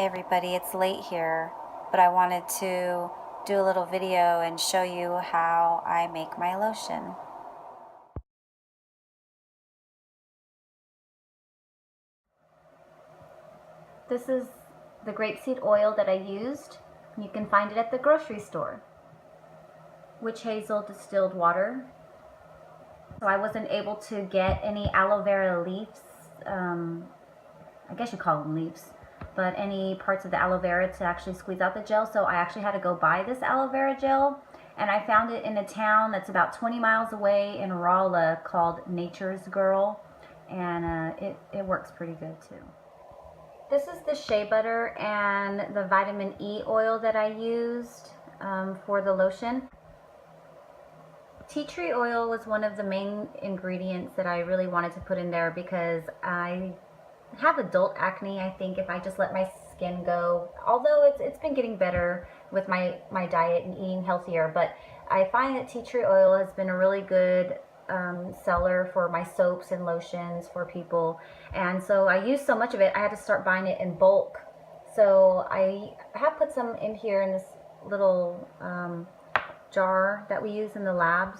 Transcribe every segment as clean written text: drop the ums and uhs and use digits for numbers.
Hey everybody, it's late here, but I wanted to do a little video and show you how I make my lotion. This is the grapeseed oil that I used. You can find it at the grocery store. Witch hazel distilled water. So I wasn't able to get any aloe vera leaves. I guess you call them leaves, but any parts of the aloe vera to actually squeeze out the gel. So I actually had to go buy this aloe vera gel, and I found it in a town that's about 20 miles away in Rolla called Nature's Girl, and it works pretty good too. This is the shea butter and the vitamin E oil that I used for the lotion. Tea tree oil was one of the main ingredients that I really wanted to put in there because I have adult acne. I think if I just let my skin go, although it's been getting better with my diet and eating healthier, but I find that tea tree oil has been a really good seller for my soaps and lotions for people, and so I used so much of it I had to start buying it in bulk. So I have put some in here in this little jar that we use in the labs,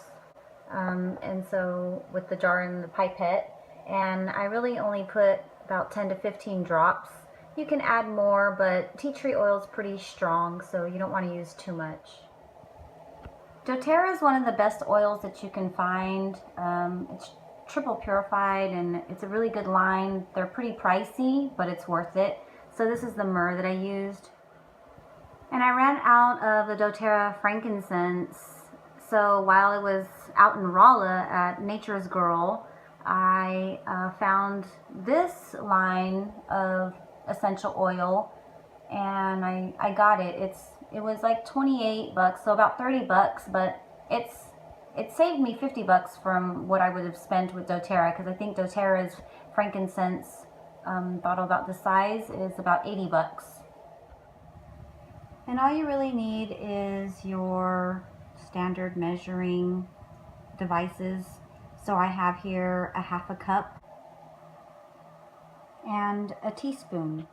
and so with the jar and the pipette, and I really only put about 10 to 15 drops. You can add more, but tea tree oil is pretty strong, so you don't want to use too much. doTERRA is one of the best oils that you can find. It's triple purified and it's a really good line. They're pretty pricey, but it's worth it. So this is the myrrh that I used. And I ran out of the doTERRA frankincense. So while I was out in Rolla at Nature's Girl, I found this line of essential oil, and I got it. It was like 28 bucks, so about 30 bucks, but it saved me 50 bucks from what I would have spent with doTERRA, because I think doTERRA's frankincense bottle about this size is about 80 bucks. And all you really need is your standard measuring devices. So I have here a half a cup and a teaspoon.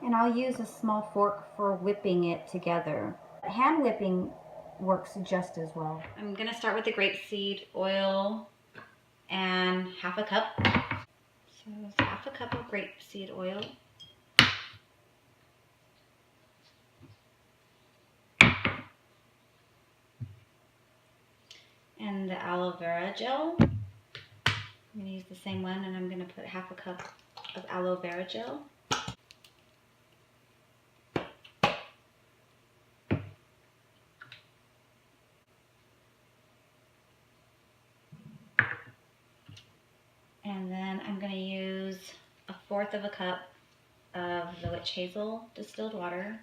And I'll use a small fork for whipping it together. Hand whipping works just as well. I'm gonna start with the grapeseed oil and half a cup. So it's half a cup of grapeseed oil. And the aloe vera gel. I'm going to use the same one, and I'm going to put half a cup of aloe vera gel. And then I'm going to use 1/4 of a cup of the witch hazel distilled water.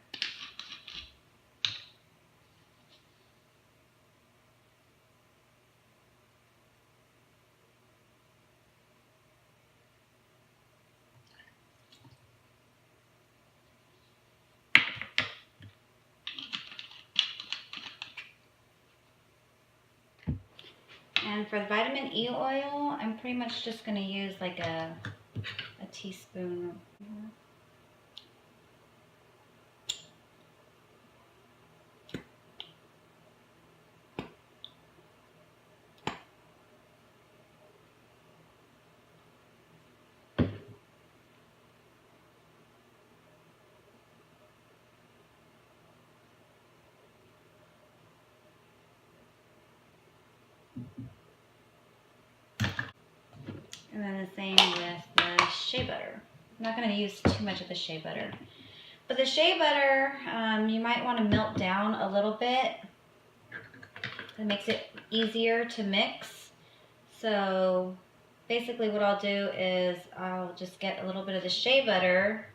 And for the vitamin E oil, I'm pretty much just going to use like a teaspoon. And then the same with the shea butter. I'm not going to use too much of the shea butter. But the shea butter, you might want to melt down a little bit. It makes it easier to mix. So basically what I'll do is I'll just get a little bit of the shea butter.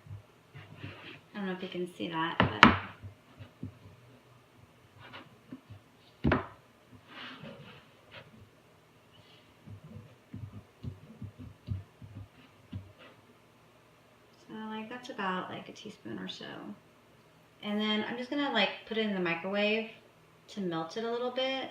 I don't know if you can see that, but like that's about like a teaspoon or so. And then I'm just gonna like put it in the microwave to melt it a little bit.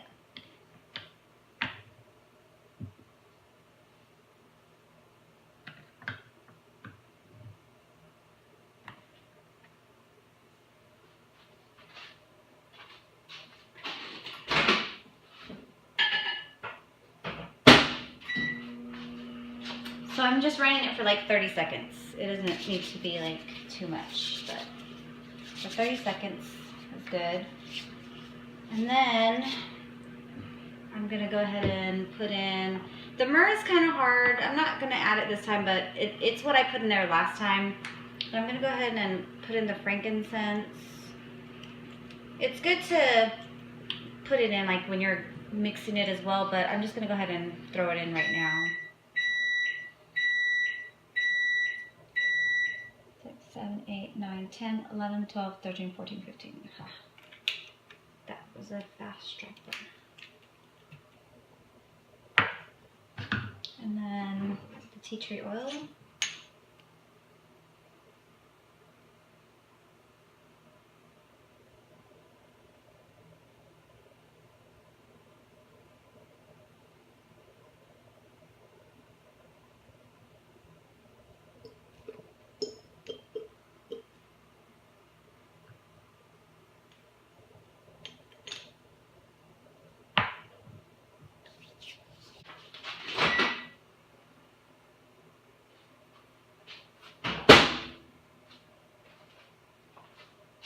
I'm just running it for like 30 seconds. It doesn't need to be like too much, but for 30 seconds is good. And then I'm gonna go ahead and put in, the myrrh is kind of hard. I'm not gonna add it this time, but it's what I put in there last time. So I'm gonna go ahead and put in the frankincense. It's good to put it in like when you're mixing it as well, but I'm just gonna go ahead and throw it in right now. 6, 7, 8, 9, 10, 11, 12, 13, 14, 15. That was a fast dropper. And then the tea tree oil.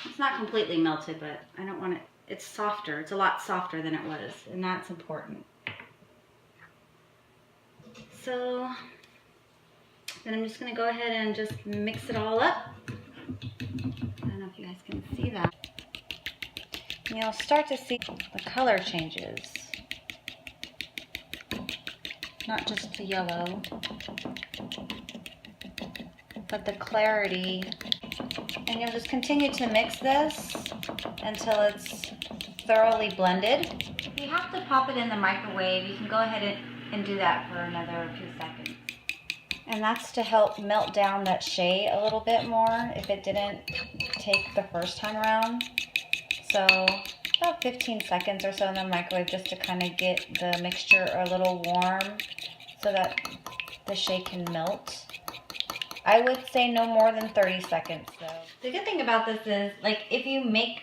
It's not completely melted, but I don't want it, it's softer. It's a lot softer than it was, and that's important. So then I'm just gonna go ahead and just mix it all up. I don't know if you guys can see that. You'll start to see the color changes. Not just the yellow, but the clarity. And you'll just continue to mix this until it's thoroughly blended. If you have to pop it in the microwave, you can go ahead and do that for another few seconds. And that's to help melt down that shea a little bit more if it didn't take the first time around. So about 15 seconds or so in the microwave just to kind of get the mixture a little warm so that the shea can melt. I would say no more than 30 seconds though. The good thing about this is, like, if you make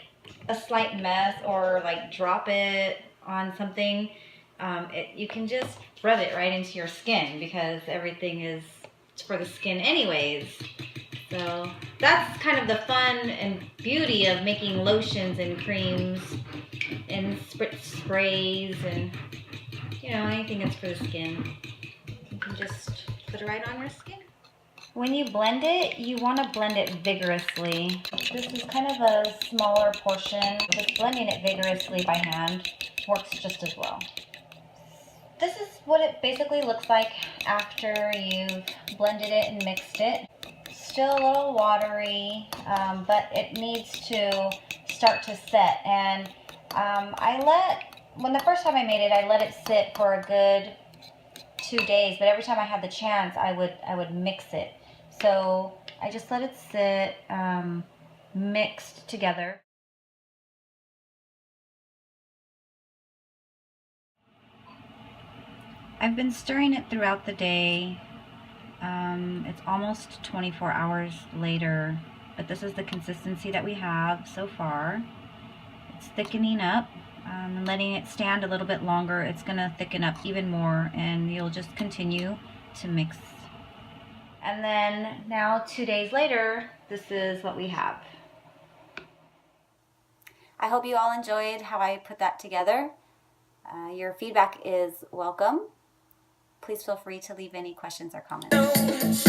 a slight mess or like drop it on something, you can just rub it right into your skin because everything is for the skin anyways. So that's kind of the fun and beauty of making lotions and creams and sprays and, you know, anything that's for the skin. You can just put it right on your skin. When you blend it, you want to blend it vigorously. This is kind of a smaller portion. Just blending it vigorously by hand works just as well. This is what it basically looks like after you've blended it and mixed it. Still a little watery, but it needs to start to set. And when the first time I made it, I let it sit for a good 2 days, but every time I had the chance, I would mix it. So I just let it sit mixed together. I've been stirring it throughout the day. It's almost 24 hours later, but this is the consistency that we have so far. It's thickening up. Letting it stand a little bit longer, it's going to thicken up even more, and you'll just continue to mix. And then now 2 days later, this is what we have. I hope you all enjoyed how I put that together. Your feedback is welcome. Please feel free to leave any questions or comments.